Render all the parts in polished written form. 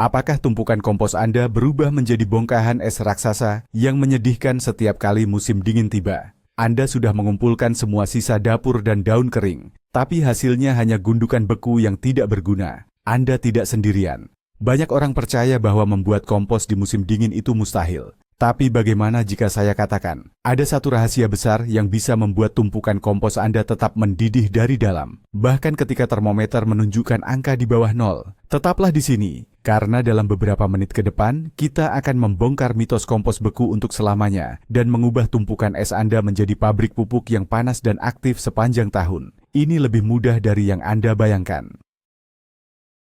Apakah tumpukan kompos Anda berubah menjadi bongkahan es raksasa yang menyedihkan setiap kali musim dingin tiba? Anda sudah mengumpulkan semua sisa dapur dan daun kering, tapi hasilnya hanya gundukan beku yang tidak berguna. Anda tidak sendirian. Banyak orang percaya bahwa membuat kompos di musim dingin itu mustahil. Tapi bagaimana jika saya katakan, ada satu rahasia besar yang bisa membuat tumpukan kompos Anda tetap mendidih dari dalam, bahkan ketika termometer menunjukkan angka di bawah nol. Tetaplah di sini, karena dalam beberapa menit ke depan, kita akan membongkar mitos kompos beku untuk selamanya dan mengubah tumpukan es Anda menjadi pabrik pupuk yang panas dan aktif sepanjang tahun. Ini lebih mudah dari yang Anda bayangkan.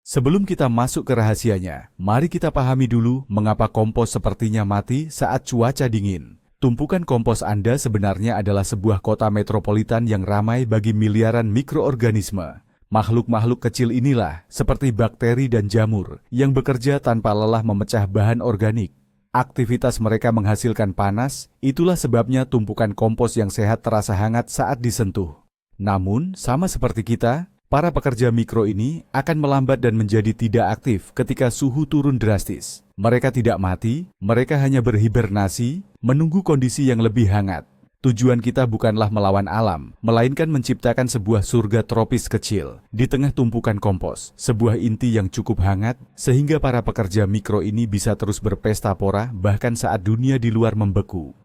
Sebelum kita masuk ke rahasianya, mari kita pahami dulu mengapa kompos sepertinya mati saat cuaca dingin. Tumpukan kompos Anda sebenarnya adalah sebuah kota metropolitan yang ramai bagi miliaran mikroorganisme. Makhluk-makhluk kecil inilah, seperti bakteri dan jamur, yang bekerja tanpa lelah memecah bahan organik. Aktivitas mereka menghasilkan panas, itulah sebabnya tumpukan kompos yang sehat terasa hangat saat disentuh. Namun, sama seperti kita, para pekerja mikro ini akan melambat dan menjadi tidak aktif ketika suhu turun drastis. Mereka tidak mati, mereka hanya berhibernasi, menunggu kondisi yang lebih hangat. Tujuan kita bukanlah melawan alam, melainkan menciptakan sebuah surga tropis kecil di tengah tumpukan kompos, sebuah inti yang cukup hangat sehingga para pekerja mikro ini bisa terus berpesta pora bahkan saat dunia di luar membeku.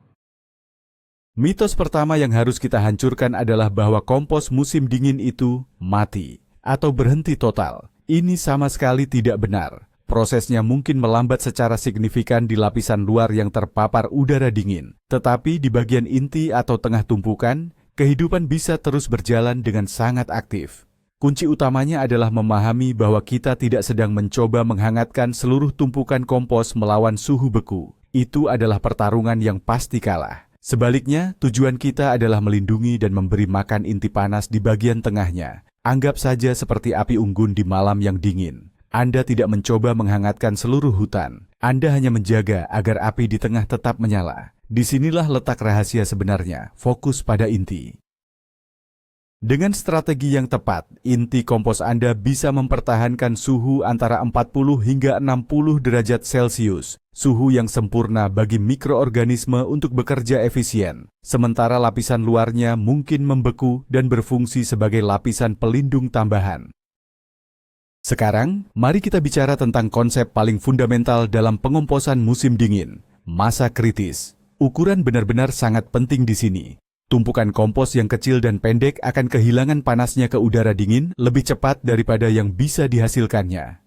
Mitos pertama yang harus kita hancurkan adalah bahwa kompos musim dingin itu mati atau berhenti total. Ini sama sekali tidak benar. Prosesnya mungkin melambat secara signifikan di lapisan luar yang terpapar udara dingin. Tetapi di bagian inti atau tengah tumpukan, kehidupan bisa terus berjalan dengan sangat aktif. Kunci utamanya adalah memahami bahwa kita tidak sedang mencoba menghangatkan seluruh tumpukan kompos melawan suhu beku. Itu adalah pertarungan yang pasti kalah. Sebaliknya, tujuan kita adalah melindungi dan memberi makan inti panas di bagian tengahnya. Anggap saja seperti api unggun di malam yang dingin. Anda tidak mencoba menghangatkan seluruh hutan. Anda hanya menjaga agar api di tengah tetap menyala. Disinilah letak rahasia sebenarnya, fokus pada inti. Dengan strategi yang tepat, inti kompos Anda bisa mempertahankan suhu antara 40 hingga 60 derajat Celcius, suhu yang sempurna bagi mikroorganisme untuk bekerja efisien, sementara lapisan luarnya mungkin membeku dan berfungsi sebagai lapisan pelindung tambahan. Sekarang, mari kita bicara tentang konsep paling fundamental dalam pengomposan musim dingin, masa kritis. Ukuran benar-benar sangat penting di sini. Tumpukan kompos yang kecil dan pendek akan kehilangan panasnya ke udara dingin lebih cepat daripada yang bisa dihasilkannya.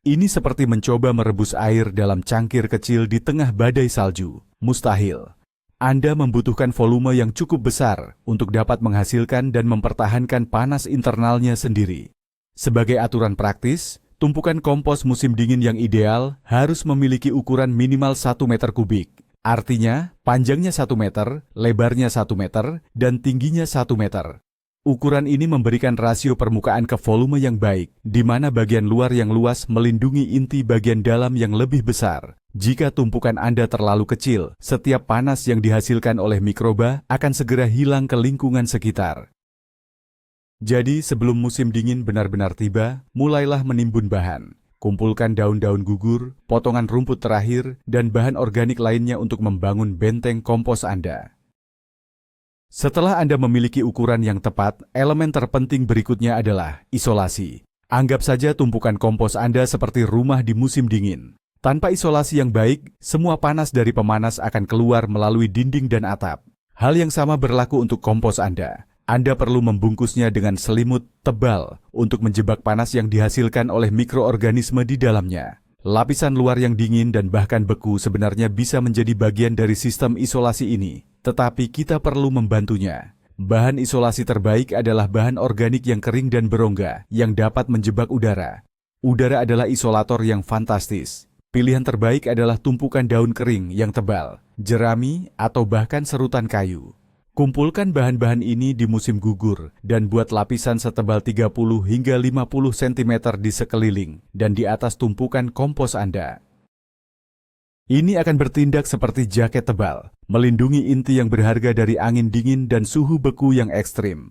Ini seperti mencoba merebus air dalam cangkir kecil di tengah badai salju. Mustahil. Anda membutuhkan volume yang cukup besar untuk dapat menghasilkan dan mempertahankan panas internalnya sendiri. Sebagai aturan praktis, tumpukan kompos musim dingin yang ideal harus memiliki ukuran minimal 1 meter kubik. Artinya, panjangnya 1 meter, lebarnya 1 meter, dan tingginya 1 meter. Ukuran ini memberikan rasio permukaan ke volume yang baik, di mana bagian luar yang luas melindungi inti bagian dalam yang lebih besar. Jika tumpukan Anda terlalu kecil, setiap panas yang dihasilkan oleh mikroba akan segera hilang ke lingkungan sekitar. Jadi, sebelum musim dingin benar-benar tiba, mulailah menimbun bahan. Kumpulkan daun-daun gugur, potongan rumput terakhir, dan bahan organik lainnya untuk membangun benteng kompos Anda. Setelah Anda memiliki ukuran yang tepat, elemen terpenting berikutnya adalah isolasi. Anggap saja tumpukan kompos Anda seperti rumah di musim dingin. Tanpa isolasi yang baik, semua panas dari pemanas akan keluar melalui dinding dan atap. Hal yang sama berlaku untuk kompos Anda. Anda perlu membungkusnya dengan selimut tebal untuk menjebak panas yang dihasilkan oleh mikroorganisme di dalamnya. Lapisan luar yang dingin dan bahkan beku sebenarnya bisa menjadi bagian dari sistem isolasi ini, tetapi kita perlu membantunya. Bahan isolasi terbaik adalah bahan organik yang kering dan berongga yang dapat menjebak udara. Udara adalah isolator yang fantastis. Pilihan terbaik adalah tumpukan daun kering yang tebal, jerami, atau bahkan serutan kayu. Kumpulkan bahan-bahan ini di musim gugur dan buat lapisan setebal 30 hingga 50 cm di sekeliling dan di atas tumpukan kompos Anda. Ini akan bertindak seperti jaket tebal, melindungi inti yang berharga dari angin dingin dan suhu beku yang ekstrim.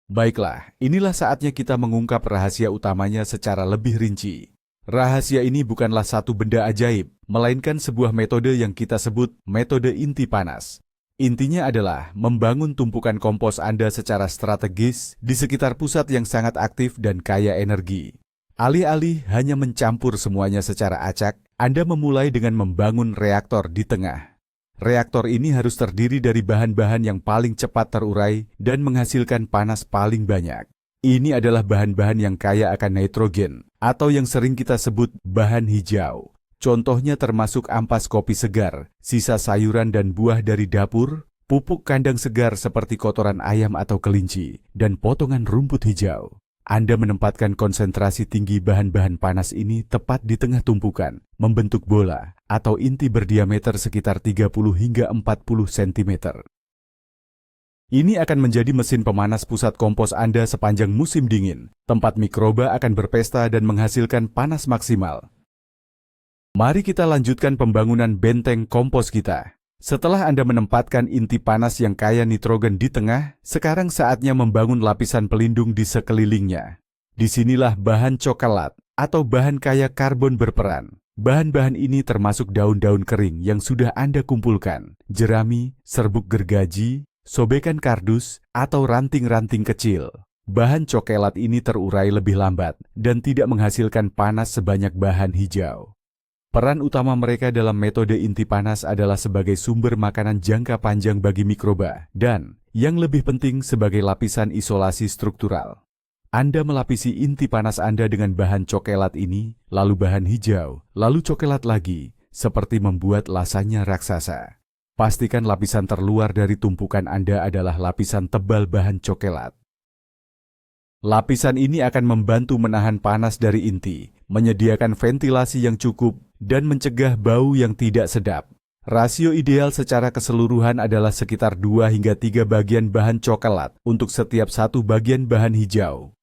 Baiklah, inilah saatnya kita mengungkap rahasia utamanya secara lebih rinci. Rahasia ini bukanlah satu benda ajaib, melainkan sebuah metode yang kita sebut metode inti panas. Intinya adalah membangun tumpukan kompos Anda secara strategis di sekitar pusat yang sangat aktif dan kaya energi. Alih-alih hanya mencampur semuanya secara acak, Anda memulai dengan membangun reaktor di tengah. Reaktor ini harus terdiri dari bahan-bahan yang paling cepat terurai dan menghasilkan panas paling banyak. Ini adalah bahan-bahan yang kaya akan nitrogen, atau yang sering kita sebut bahan hijau. Contohnya termasuk ampas kopi segar, sisa sayuran dan buah dari dapur, pupuk kandang segar seperti kotoran ayam atau kelinci, dan potongan rumput hijau. Anda menempatkan konsentrasi tinggi bahan-bahan panas ini tepat di tengah tumpukan, membentuk bola, atau inti berdiameter sekitar 30 hingga 40 cm. Ini akan menjadi mesin pemanas pusat kompos Anda sepanjang musim dingin. Tempat mikroba akan berpesta dan menghasilkan panas maksimal. Mari kita lanjutkan pembangunan benteng kompos kita. Setelah Anda menempatkan inti panas yang kaya nitrogen di tengah, sekarang saatnya membangun lapisan pelindung di sekelilingnya. Disinilah bahan coklat atau bahan kaya karbon berperan. Bahan-bahan ini termasuk daun-daun kering yang sudah Anda kumpulkan, jerami, serbuk gergaji, sobekan kardus, atau ranting-ranting kecil. Bahan coklat ini terurai lebih lambat dan tidak menghasilkan panas sebanyak bahan hijau. Peran utama mereka dalam metode inti panas adalah sebagai sumber makanan jangka panjang bagi mikroba dan, yang lebih penting, sebagai lapisan isolasi struktural. Anda melapisi inti panas Anda dengan bahan coklat ini, lalu bahan hijau, lalu coklat lagi, seperti membuat lasanya raksasa. Pastikan lapisan terluar dari tumpukan Anda adalah lapisan tebal bahan coklat. Lapisan ini akan membantu menahan panas dari inti, menyediakan ventilasi yang cukup, dan mencegah bau yang tidak sedap. Rasio ideal secara keseluruhan adalah sekitar 2 hingga 3 bagian bahan coklat untuk setiap 1 bagian bahan hijau.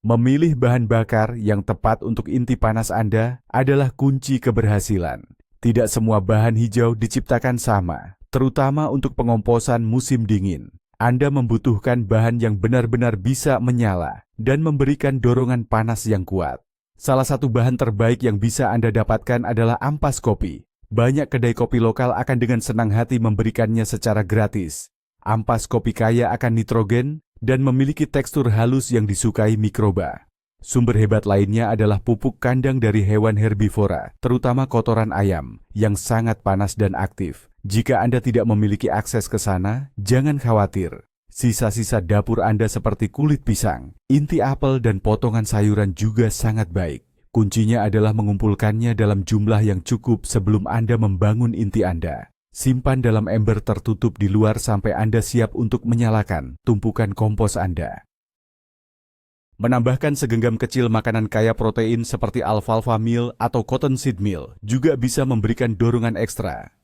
Memilih bahan bakar yang tepat untuk inti panas Anda adalah kunci keberhasilan. Tidak semua bahan hijau diciptakan sama, terutama untuk pengomposan musim dingin. Anda membutuhkan bahan yang benar-benar bisa menyala dan memberikan dorongan panas yang kuat. Salah satu bahan terbaik yang bisa Anda dapatkan adalah ampas kopi. Banyak kedai kopi lokal akan dengan senang hati memberikannya secara gratis. Ampas kopi kaya akan nitrogen dan memiliki tekstur halus yang disukai mikroba. Sumber hebat lainnya adalah pupuk kandang dari hewan herbivora, terutama kotoran ayam, yang sangat panas dan aktif. Jika Anda tidak memiliki akses ke sana, jangan khawatir. Sisa-sisa dapur Anda seperti kulit pisang, inti apel, dan potongan sayuran juga sangat baik. Kuncinya adalah mengumpulkannya dalam jumlah yang cukup sebelum Anda membangun inti Anda. Simpan dalam ember tertutup di luar sampai Anda siap untuk menyalakan tumpukan kompos Anda. Menambahkan segenggam kecil makanan kaya protein seperti alfalfa meal atau cottonseed meal juga bisa memberikan dorongan ekstra.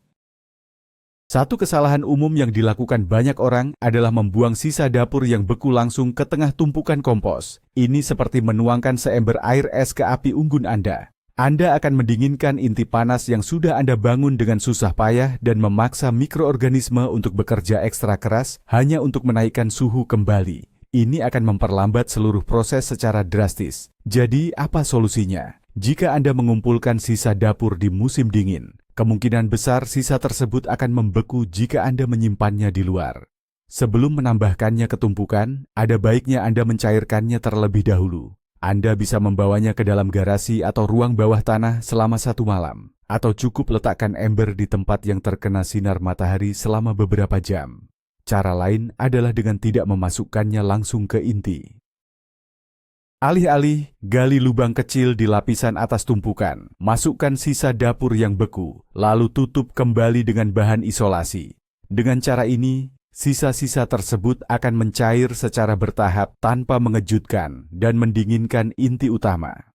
Satu kesalahan umum yang dilakukan banyak orang adalah membuang sisa dapur yang beku langsung ke tengah tumpukan kompos. Ini seperti menuangkan seember air es ke api unggun Anda. Anda akan mendinginkan inti panas yang sudah Anda bangun dengan susah payah dan memaksa mikroorganisme untuk bekerja ekstra keras hanya untuk menaikkan suhu kembali. Ini akan memperlambat seluruh proses secara drastis. Jadi, apa solusinya? Jika Anda mengumpulkan sisa dapur di musim dingin, kemungkinan besar sisa tersebut akan membeku jika Anda menyimpannya di luar. Sebelum menambahkannya ke tumpukan, ada baiknya Anda mencairkannya terlebih dahulu. Anda bisa membawanya ke dalam garasi atau ruang bawah tanah selama 1 malam, atau cukup letakkan ember di tempat yang terkena sinar matahari selama beberapa jam. Cara lain adalah dengan tidak memasukkannya langsung ke inti. Alih-alih, gali lubang kecil di lapisan atas tumpukan, masukkan sisa dapur yang beku, lalu tutup kembali dengan bahan isolasi. Dengan cara ini, sisa-sisa tersebut akan mencair secara bertahap tanpa mengejutkan dan mendinginkan inti utama.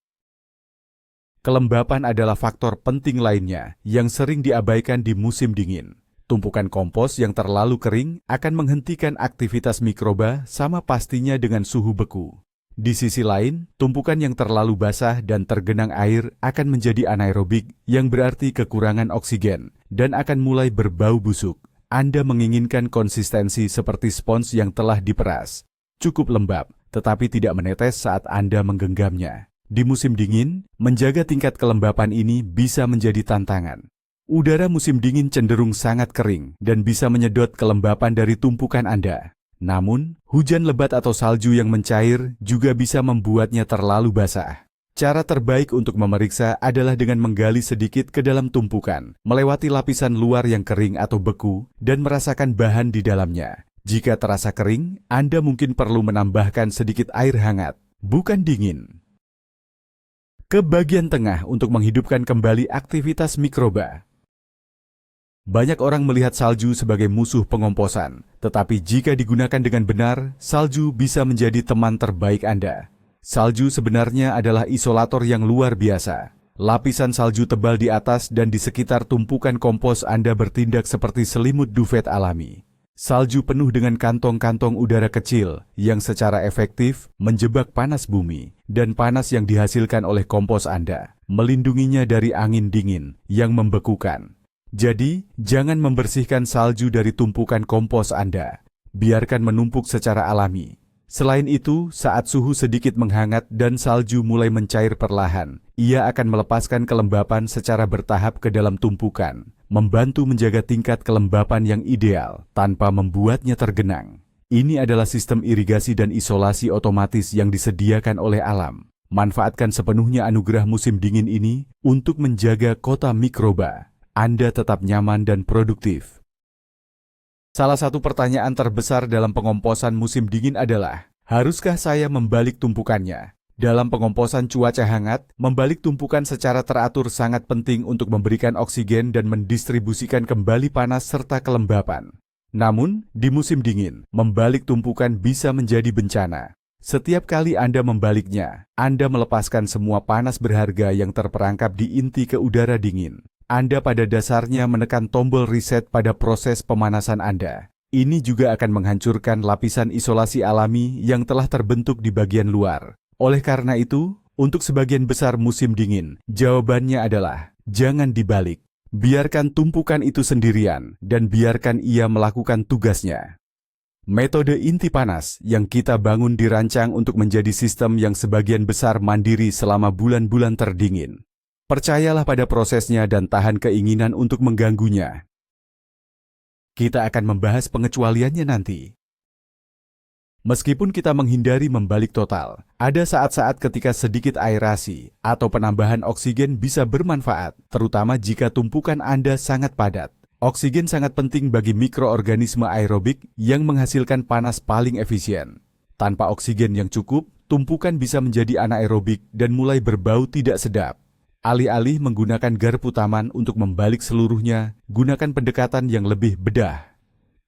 Kelembapan adalah faktor penting lainnya yang sering diabaikan di musim dingin. Tumpukan kompos yang terlalu kering akan menghentikan aktivitas mikroba sama pastinya dengan suhu beku. Di sisi lain, tumpukan yang terlalu basah dan tergenang air akan menjadi anaerobik yang berarti kekurangan oksigen dan akan mulai berbau busuk. Anda menginginkan konsistensi seperti spons yang telah diperas. Cukup lembab, tetapi tidak menetes saat Anda menggenggamnya. Di musim dingin, menjaga tingkat kelembapan ini bisa menjadi tantangan. Udara musim dingin cenderung sangat kering dan bisa menyedot kelembapan dari tumpukan Anda. Namun, hujan lebat atau salju yang mencair juga bisa membuatnya terlalu basah. Cara terbaik untuk memeriksa adalah dengan menggali sedikit ke dalam tumpukan, melewati lapisan luar yang kering atau beku, dan merasakan bahan di dalamnya. Jika terasa kering, Anda mungkin perlu menambahkan sedikit air hangat, bukan dingin. Ke bagian tengah untuk menghidupkan kembali aktivitas mikroba. Banyak orang melihat salju sebagai musuh pengomposan, tetapi jika digunakan dengan benar, salju bisa menjadi teman terbaik Anda. Salju sebenarnya adalah isolator yang luar biasa. Lapisan salju tebal di atas dan di sekitar tumpukan kompos Anda bertindak seperti selimut duvet alami. Salju penuh dengan kantong-kantong udara kecil yang secara efektif menjebak panas bumi dan panas yang dihasilkan oleh kompos Anda, melindunginya dari angin dingin yang membekukan. Jadi, jangan membersihkan salju dari tumpukan kompos Anda. Biarkan menumpuk secara alami. Selain itu, saat suhu sedikit menghangat dan salju mulai mencair perlahan, ia akan melepaskan kelembapan secara bertahap ke dalam tumpukan, membantu menjaga tingkat kelembapan yang ideal tanpa membuatnya tergenang. Ini adalah sistem irigasi dan isolasi otomatis yang disediakan oleh alam. Manfaatkan sepenuhnya anugerah musim dingin ini untuk menjaga kota mikroba Anda tetap nyaman dan produktif. Salah satu pertanyaan terbesar dalam pengomposan musim dingin adalah, haruskah saya membalik tumpukannya? Dalam pengomposan cuaca hangat, membalik tumpukan secara teratur sangat penting untuk memberikan oksigen dan mendistribusikan kembali panas serta kelembapan. Namun, di musim dingin, membalik tumpukan bisa menjadi bencana. Setiap kali Anda membaliknya, Anda melepaskan semua panas berharga yang terperangkap di inti ke udara dingin. Anda pada dasarnya menekan tombol reset pada proses pemanasan Anda. Ini juga akan menghancurkan lapisan isolasi alami yang telah terbentuk di bagian luar. Oleh karena itu, untuk sebagian besar musim dingin, jawabannya adalah jangan dibalik. Biarkan tumpukan itu sendirian dan biarkan ia melakukan tugasnya. Metode inti panas yang kita bangun dirancang untuk menjadi sistem yang sebagian besar mandiri selama bulan-bulan terdingin. Percayalah pada prosesnya dan tahan keinginan untuk mengganggunya. Kita akan membahas pengecualiannya nanti. Meskipun kita menghindari membalik total, ada saat-saat ketika sedikit aerasi atau penambahan oksigen bisa bermanfaat, terutama jika tumpukan Anda sangat padat. Oksigen sangat penting bagi mikroorganisme aerobik yang menghasilkan panas paling efisien. Tanpa oksigen yang cukup, tumpukan bisa menjadi anaerobik dan mulai berbau tidak sedap. Alih-alih menggunakan garpu taman untuk membalik seluruhnya, gunakan pendekatan yang lebih bedah.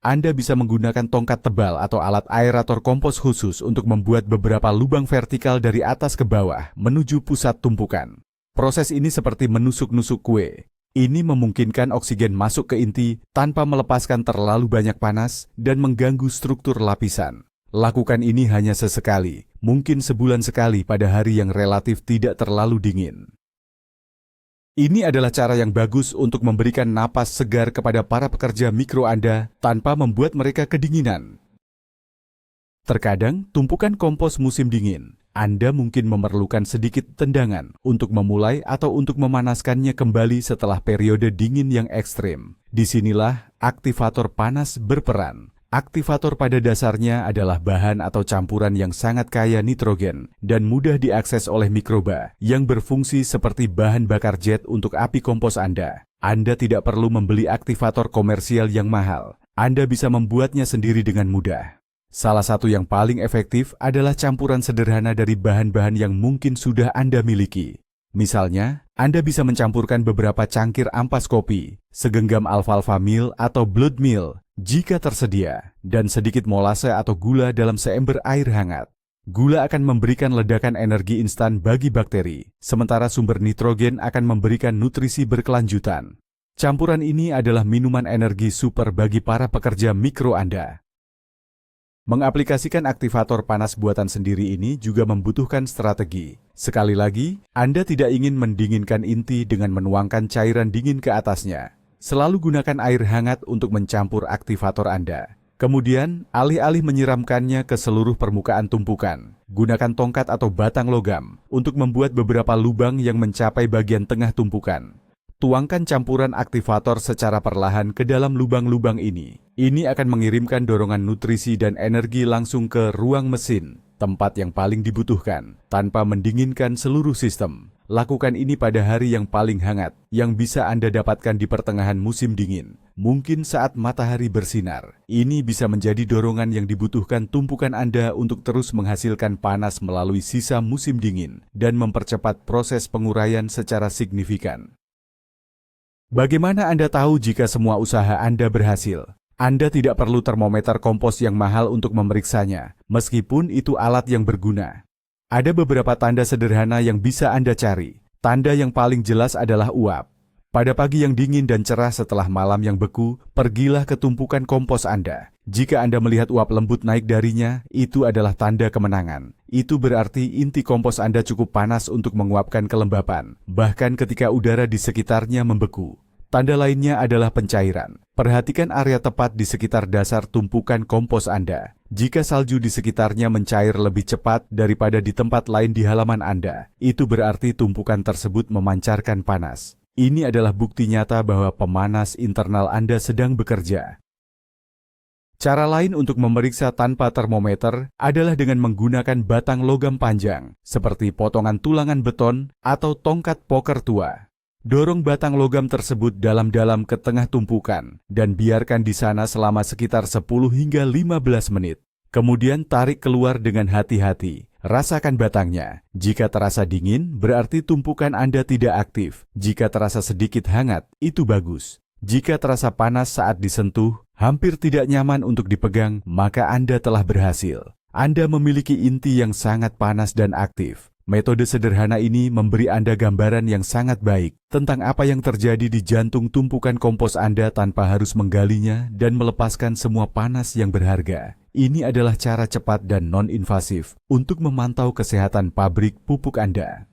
Anda bisa menggunakan tongkat tebal atau alat aerator kompos khusus untuk membuat beberapa lubang vertikal dari atas ke bawah menuju pusat tumpukan. Proses ini seperti menusuk-nusuk kue. Ini memungkinkan oksigen masuk ke inti tanpa melepaskan terlalu banyak panas dan mengganggu struktur lapisan. Lakukan ini hanya sesekali, mungkin sebulan sekali pada hari yang relatif tidak terlalu dingin. Ini adalah cara yang bagus untuk memberikan napas segar kepada para pekerja mikro Anda tanpa membuat mereka kedinginan. Terkadang, tumpukan kompos musim dingin, Anda mungkin memerlukan sedikit tendangan untuk memulai atau untuk memanaskannya kembali setelah periode dingin yang ekstrim. Disinilah aktivator panas berperan. Aktivator pada dasarnya adalah bahan atau campuran yang sangat kaya nitrogen dan mudah diakses oleh mikroba yang berfungsi seperti bahan bakar jet untuk api kompos Anda. Anda tidak perlu membeli aktivator komersial yang mahal. Anda bisa membuatnya sendiri dengan mudah. Salah satu yang paling efektif adalah campuran sederhana dari bahan-bahan yang mungkin sudah Anda miliki. Misalnya, Anda bisa mencampurkan beberapa cangkir ampas kopi, segenggam alfalfa meal atau blood meal, jika tersedia, dan sedikit molase atau gula dalam seember air hangat. Gula akan memberikan ledakan energi instan bagi bakteri, sementara sumber nitrogen akan memberikan nutrisi berkelanjutan. Campuran ini adalah minuman energi super bagi para pekerja mikro Anda. Mengaplikasikan aktivator panas buatan sendiri ini juga membutuhkan strategi. Sekali lagi, Anda tidak ingin mendinginkan inti dengan menuangkan cairan dingin ke atasnya. Selalu gunakan air hangat untuk mencampur aktivator Anda. Kemudian, alih-alih menyiramkannya ke seluruh permukaan tumpukan, gunakan tongkat atau batang logam untuk membuat beberapa lubang yang mencapai bagian tengah tumpukan. Tuangkan campuran aktivator secara perlahan ke dalam lubang-lubang ini. Ini akan mengirimkan dorongan nutrisi dan energi langsung ke ruang mesin, tempat yang paling dibutuhkan, tanpa mendinginkan seluruh sistem. Lakukan ini pada hari yang paling hangat, yang bisa Anda dapatkan di pertengahan musim dingin. Mungkin saat matahari bersinar. Ini bisa menjadi dorongan yang dibutuhkan tumpukan Anda untuk terus menghasilkan panas melalui sisa musim dingin dan mempercepat proses penguraian secara signifikan. Bagaimana Anda tahu jika semua usaha Anda berhasil? Anda tidak perlu termometer kompos yang mahal untuk memeriksanya, meskipun itu alat yang berguna. Ada beberapa tanda sederhana yang bisa Anda cari. Tanda yang paling jelas adalah uap. Pada pagi yang dingin dan cerah setelah malam yang beku, pergilah ke tumpukan kompos Anda. Jika Anda melihat uap lembut naik darinya, itu adalah tanda kemenangan. Itu berarti inti kompos Anda cukup panas untuk menguapkan kelembapan, bahkan ketika udara di sekitarnya membeku. Tanda lainnya adalah pencairan. Perhatikan area tepat di sekitar dasar tumpukan kompos Anda. Jika salju di sekitarnya mencair lebih cepat daripada di tempat lain di halaman Anda, itu berarti tumpukan tersebut memancarkan panas. Ini adalah bukti nyata bahwa pemanas internal Anda sedang bekerja. Cara lain untuk memeriksa tanpa termometer adalah dengan menggunakan batang logam panjang, seperti potongan tulangan beton atau tongkat poker tua. Dorong batang logam tersebut dalam-dalam ke tengah tumpukan dan biarkan di sana selama sekitar 10 hingga 15 menit. Kemudian tarik keluar dengan hati-hati. Rasakan batangnya. Jika terasa dingin, berarti tumpukan Anda tidak aktif. Jika terasa sedikit hangat, itu bagus. Jika terasa panas saat disentuh, hampir tidak nyaman untuk dipegang, maka Anda telah berhasil. Anda memiliki inti yang sangat panas dan aktif. Metode sederhana ini memberi Anda gambaran yang sangat baik tentang apa yang terjadi di jantung tumpukan kompos Anda tanpa harus menggalinya dan melepaskan semua panas yang berharga. Ini adalah cara cepat dan non-invasif untuk memantau kesehatan pabrik pupuk Anda.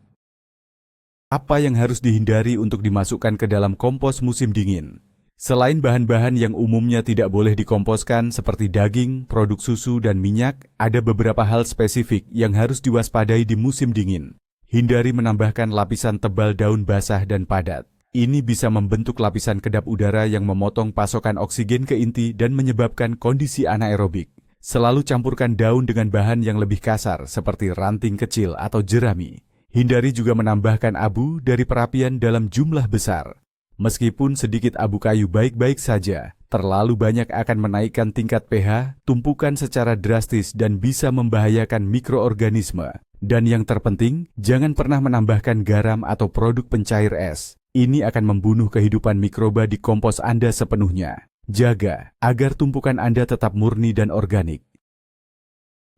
Apa yang harus dihindari untuk dimasukkan ke dalam kompos musim dingin? Selain bahan-bahan yang umumnya tidak boleh dikomposkan seperti daging, produk susu, dan minyak, ada beberapa hal spesifik yang harus diwaspadai di musim dingin. Hindari menambahkan lapisan tebal daun basah dan padat. Ini bisa membentuk lapisan kedap udara yang memotong pasokan oksigen ke inti dan menyebabkan kondisi anaerobik. Selalu campurkan daun dengan bahan yang lebih kasar seperti ranting kecil atau jerami. Hindari juga menambahkan abu dari perapian dalam jumlah besar. Meskipun sedikit abu kayu baik-baik saja, terlalu banyak akan menaikkan tingkat pH, tumpukan secara drastis dan bisa membahayakan mikroorganisme. Dan yang terpenting, jangan pernah menambahkan garam atau produk pencair es. Ini akan membunuh kehidupan mikroba di kompos Anda sepenuhnya. Jaga agar tumpukan Anda tetap murni dan organik.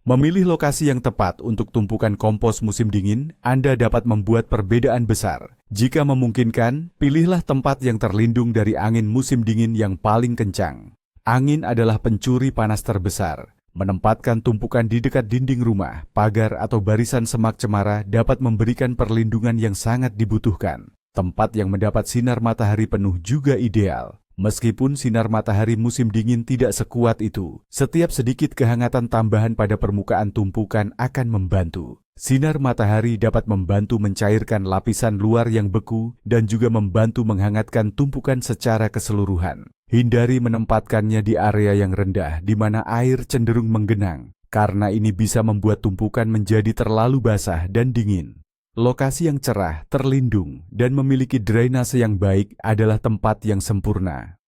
Memilih lokasi yang tepat untuk tumpukan kompos musim dingin, Anda dapat membuat perbedaan besar. Jika memungkinkan, pilihlah tempat yang terlindung dari angin musim dingin yang paling kencang. Angin adalah pencuri panas terbesar. Menempatkan tumpukan di dekat dinding rumah, pagar atau barisan semak cemara dapat memberikan perlindungan yang sangat dibutuhkan. Tempat yang mendapat sinar matahari penuh juga ideal. Meskipun sinar matahari musim dingin tidak sekuat itu, setiap sedikit kehangatan tambahan pada permukaan tumpukan akan membantu. Sinar matahari dapat membantu mencairkan lapisan luar yang beku dan juga membantu menghangatkan tumpukan secara keseluruhan. Hindari menempatkannya di area yang rendah di mana air cenderung menggenang, karena ini bisa membuat tumpukan menjadi terlalu basah dan dingin. Lokasi yang cerah, terlindung, dan memiliki drainase yang baik adalah tempat yang sempurna.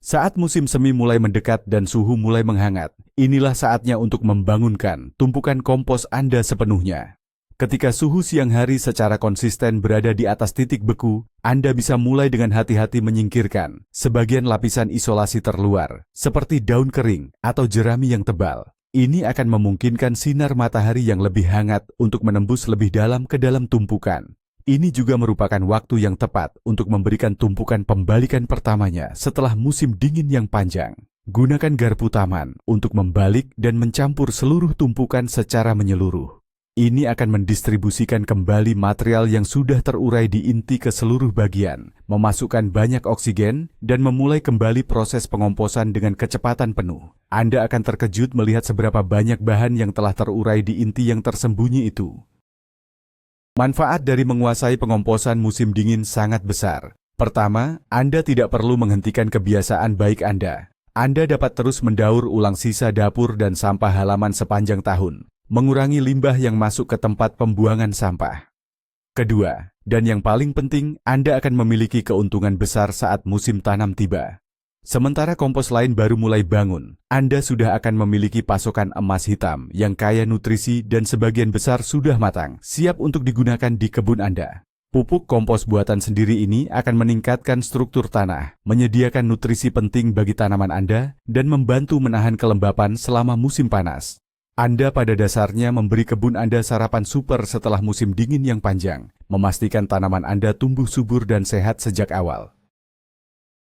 Saat musim semi mulai mendekat dan suhu mulai menghangat, inilah saatnya untuk membangunkan tumpukan kompos Anda sepenuhnya. Ketika suhu siang hari secara konsisten berada di atas titik beku, Anda bisa mulai dengan hati-hati menyingkirkan sebagian lapisan isolasi terluar, seperti daun kering atau jerami yang tebal. Ini akan memungkinkan sinar matahari yang lebih hangat untuk menembus lebih dalam ke dalam tumpukan. Ini juga merupakan waktu yang tepat untuk memberikan tumpukan pembalikan pertamanya setelah musim dingin yang panjang. Gunakan garpu taman untuk membalik dan mencampur seluruh tumpukan secara menyeluruh. Ini akan mendistribusikan kembali material yang sudah terurai di inti ke seluruh bagian, memasukkan banyak oksigen, dan memulai kembali proses pengomposan dengan kecepatan penuh. Anda akan terkejut melihat seberapa banyak bahan yang telah terurai di inti yang tersembunyi itu. Manfaat dari menguasai pengomposan musim dingin sangat besar. Pertama, Anda tidak perlu menghentikan kebiasaan baik Anda. Anda dapat terus mendaur ulang sisa dapur dan sampah halaman sepanjang tahun, mengurangi limbah yang masuk ke tempat pembuangan sampah. Kedua, dan yang paling penting, Anda akan memiliki keuntungan besar saat musim tanam tiba. Sementara kompos lain baru mulai bangun, Anda sudah akan memiliki pasokan emas hitam yang kaya nutrisi dan sebagian besar sudah matang, siap untuk digunakan di kebun Anda. Pupuk kompos buatan sendiri ini akan meningkatkan struktur tanah, menyediakan nutrisi penting bagi tanaman Anda, dan membantu menahan kelembapan selama musim panas. Anda pada dasarnya memberi kebun Anda sarapan super setelah musim dingin yang panjang, memastikan tanaman Anda tumbuh subur dan sehat sejak awal.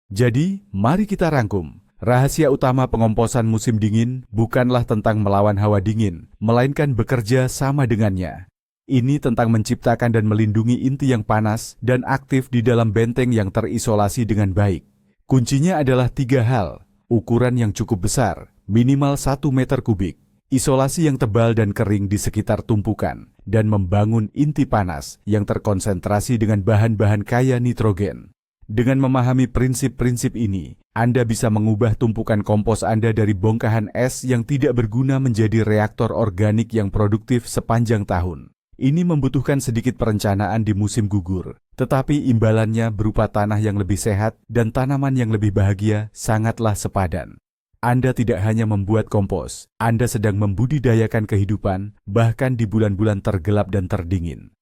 Jadi, mari kita rangkum. Rahasia utama pengomposan musim dingin bukanlah tentang melawan hawa dingin, melainkan bekerja sama dengannya. Ini tentang menciptakan dan melindungi inti yang panas dan aktif di dalam benteng yang terisolasi dengan baik. Kuncinya adalah 3 hal: ukuran yang cukup besar, minimal 1 meter kubik, isolasi yang tebal dan kering di sekitar tumpukan, dan membangun inti panas yang terkonsentrasi dengan bahan-bahan kaya nitrogen. Dengan memahami prinsip-prinsip ini, Anda bisa mengubah tumpukan kompos Anda dari bongkahan es yang tidak berguna menjadi reaktor organik yang produktif sepanjang tahun. Ini membutuhkan sedikit perencanaan di musim gugur, tetapi imbalannya berupa tanah yang lebih sehat dan tanaman yang lebih bahagia sangatlah sepadan. Anda tidak hanya membuat kompos, Anda sedang membudidayakan kehidupan, bahkan di bulan-bulan tergelap dan terdingin.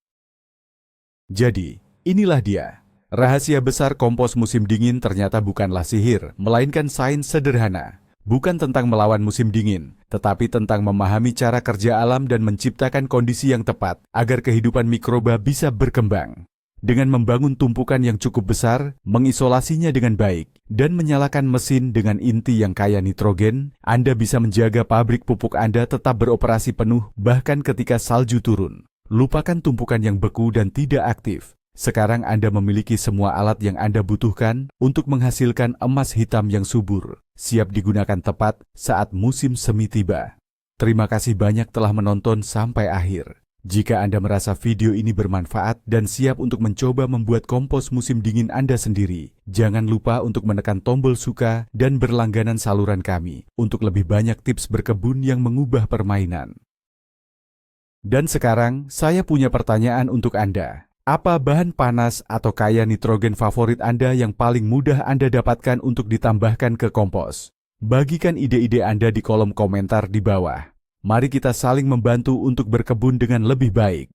Jadi, inilah dia. Rahasia besar kompos musim dingin ternyata bukanlah sihir, melainkan sains sederhana. Bukan tentang melawan musim dingin, tetapi tentang memahami cara kerja alam dan menciptakan kondisi yang tepat agar kehidupan mikroba bisa berkembang. Dengan membangun tumpukan yang cukup besar, mengisolasinya dengan baik, dan menyalakan mesin dengan inti yang kaya nitrogen, Anda bisa menjaga pabrik pupuk Anda tetap beroperasi penuh bahkan ketika salju turun. Lupakan tumpukan yang beku dan tidak aktif. Sekarang Anda memiliki semua alat yang Anda butuhkan untuk menghasilkan emas hitam yang subur, siap digunakan tepat saat musim semi tiba. Terima kasih banyak telah menonton sampai akhir. Jika Anda merasa video ini bermanfaat dan siap untuk mencoba membuat kompos musim dingin Anda sendiri, jangan lupa untuk menekan tombol suka dan berlangganan saluran kami untuk lebih banyak tips berkebun yang mengubah permainan. Dan sekarang, saya punya pertanyaan untuk Anda. Apa bahan panas atau kaya nitrogen favorit Anda yang paling mudah Anda dapatkan untuk ditambahkan ke kompos? Bagikan ide-ide Anda di kolom komentar di bawah. Mari kita saling membantu untuk berkebun dengan lebih baik.